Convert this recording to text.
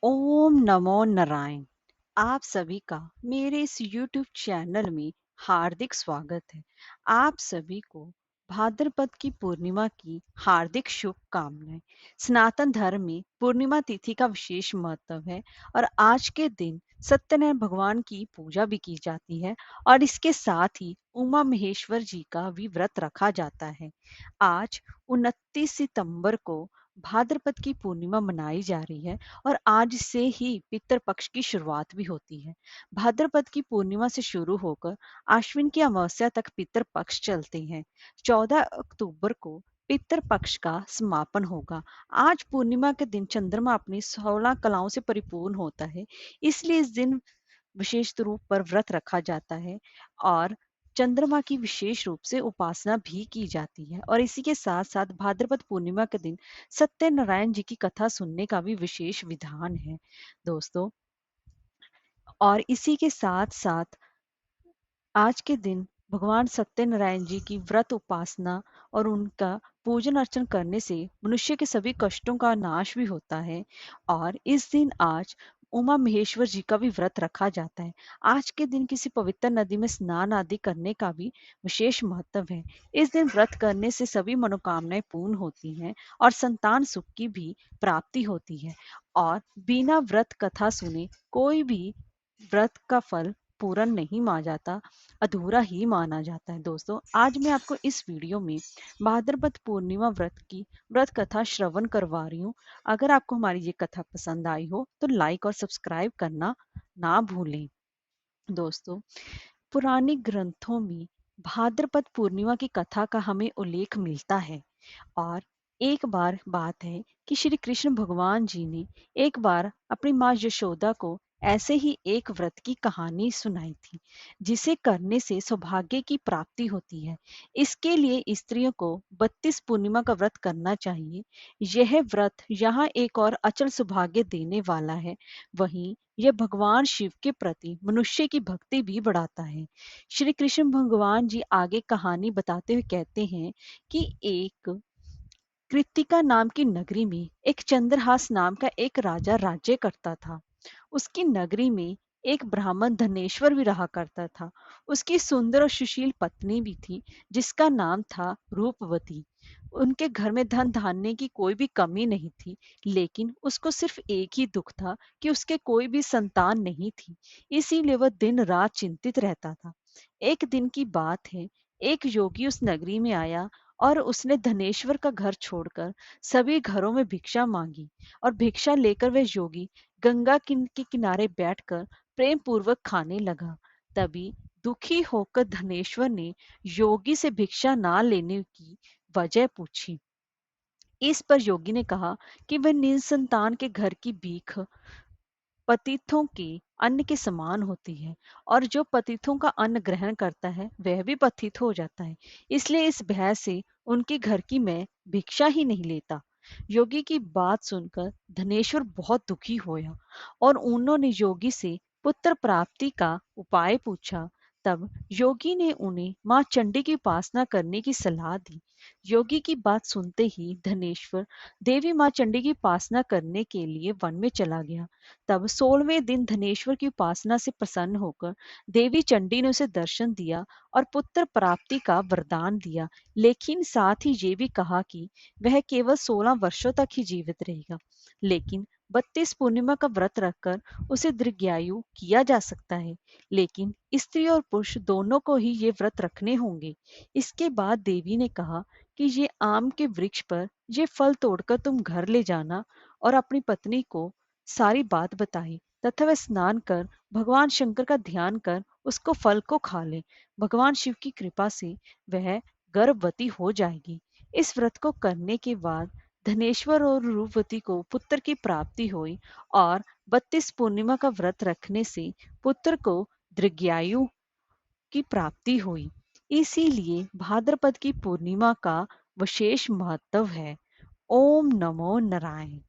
ओम नमो नारायण। आप सभी का मेरे इस YouTube चैनल में हार्दिक स्वागत है। आप सभी को भाद्रपद की पूर्णिमा की हार्दिक शुभकामनाएं। सनातन धर्म में पूर्णिमा तिथि का विशेष महत्व है और आज के दिन सत्यनारायण भगवान की पूजा भी की जाती है और इसके साथ ही उमा महेश्वर जी का भी व्रत रखा जाता है। आज 29 सितंबर को भाद्रपद की पूर्णिमा मनाई जा रही है और आज से ही पितृ पक्ष की शुरुआत भी होती है। भाद्रपद की पूर्णिमा से शुरू होकर आश्विन की अमावस्या तक पितृ पक्ष चलते हैं। 14 अक्टूबर को पितृ पक्ष का समापन होगा। आज पूर्णिमा के दिन चंद्रमा अपनी 16 कलाओं से परिपूर्ण होता है, इसलिए इस दिन विशेष रूप पर व्रत रखा जाता है और चंद्रमा की विशेष रूप से उपासना भी की जाती है। और इसी के साथ साथ भाद्रपद पूर्णिमा के दिन सत्यनारायण जी की कथा सुनने का भी विशेष विधान है दोस्तों। और इसी के साथ साथ आज के दिन भगवान सत्यनारायण जी की व्रत उपासना और उनका पूजन अर्चन करने से मनुष्य के सभी कष्टों का नाश भी होता है। और इस दिन आज उमा महेश्वर जी का भी व्रत रखा जाता है। आज के दिन किसी पवित्र नदी में स्नान आदि करने का भी विशेष महत्व है। इस दिन व्रत करने से सभी मनोकामनाएं पूर्ण होती हैं और संतान सुख की भी प्राप्ति होती है। और बिना व्रत कथा सुने कोई भी व्रत का फल पूर्ण नहीं माना जाता, अधूरा ही माना जाता है। दोस्तों, आज मैं आपको इस वीडियो में भाद्रपद पूर्णिमा व्रत की व्रत कथा श्रवण करवा रही हूँ। अगर आपको हमारी ये कथा पसंद आई हो तो लाइक और सब्सक्राइब करना ना भूलें। दोस्तों, पुराने ग्रंथों में भाद्रपद पूर्णिमा की कथा का हमें उल्लेख मिलता है। और एक बार बात है कि श्री कृष्ण भगवान जी ने एक बार अपनी माँ यशोदा को ऐसे ही एक व्रत की कहानी सुनाई थी, जिसे करने से सौभाग्य की प्राप्ति होती है। इसके लिए स्त्रियों को 32 पूर्णिमा का व्रत करना चाहिए। यह व्रत यहाँ एक और अचल सौभाग्य देने वाला है, वहीं यह भगवान शिव के प्रति मनुष्य की भक्ति भी बढ़ाता है। श्री कृष्ण भगवान जी आगे कहानी बताते हुए कहते हैं कि एक कृत्तिका नाम की नगरी में एक चंद्रहास नाम का एक राजा राज्य करता था। उसकी नगरी में एक ब्राह्मण धनेश्वर भी रहा करता था। उसकी सुंदर और सुशील पत्नी भी थी, जिसका नाम था रूपवती। उनके घर में धन धान्य की कोई भी कमी नहीं थी, लेकिन उसको सिर्फ एक ही दुख था कि उसके कोई भी संतान नहीं थी। इसीलिए वह दिन रात चिंतित रहता था। एक दिन की बात है, एक योगी उस नगरी में आया और उसने धनेश्वर का घर छोड़कर सभी घरों में भिक्षा मांगी। और भिक्षा लेकर वह योगी गंगा के किनारे बैठकर प्रेम पूर्वक खाने लगा। तभी दुखी होकर धनेश्वर ने योगी से भिक्षा ना लेने की वजह पूछी। इस पर योगी ने कहा कि वह निसंतान के घर की भीख पतिथों के अन्न के समान होती है, और जो पतिथों का अन्न ग्रहण करता है वह भी पतित हो जाता है। इसलिए इस भय से उनके घर की मैं भिक्षा ही नहीं लेता। योगी की बात सुनकर धनेश्वर बहुत दुखी होया और उन्होंने योगी से पुत्र प्राप्ति का उपाय पूछा। तब योगी ने उन्हें मां चंडी की उपासना करने की सलाह दी। योगी की बात सुनते ही धनेश्वर देवी मां चंडी की उपासना करने के लिए वन में चला गया। तब 16वें दिन धनेश्वर की उपासना से प्रसन्न होकर देवी चंडी ने उसे दर्शन दिया और पुत्र प्राप्ति का वरदान दिया, लेकिन साथ ही ये भी कहा कि वह केवल 16 वर्षों तक ही जीवित रहेगा। लेकिन 32 पूर्णिमा का व्रत रखकर उसे दीर्घायु किया जा सकता है, लेकिन स्त्री और पुरुष दोनों को ही ये व्रत रखने होंगे। इसके बाद देवी ने कहा कि ये आम के वृक्ष पर ये फल तोड़कर तुम घर ले जाना, और अपनी पत्नी को सारी बात बताई तथा वह स्नान कर भगवान शंकर का ध्यान कर उसको फल को खा ले। भगवान शिव की कृपा से वह गर्भवती हो जाएगी। इस व्रत को करने के बाद धनेश्वर और रूपवती को पुत्र की प्राप्ति हुई और 32 पूर्णिमा का व्रत रखने से पुत्र को दीर्घायु की प्राप्ति हुई। इसीलिए भाद्रपद की पूर्णिमा का विशेष महत्व है। ओम नमो नारायण।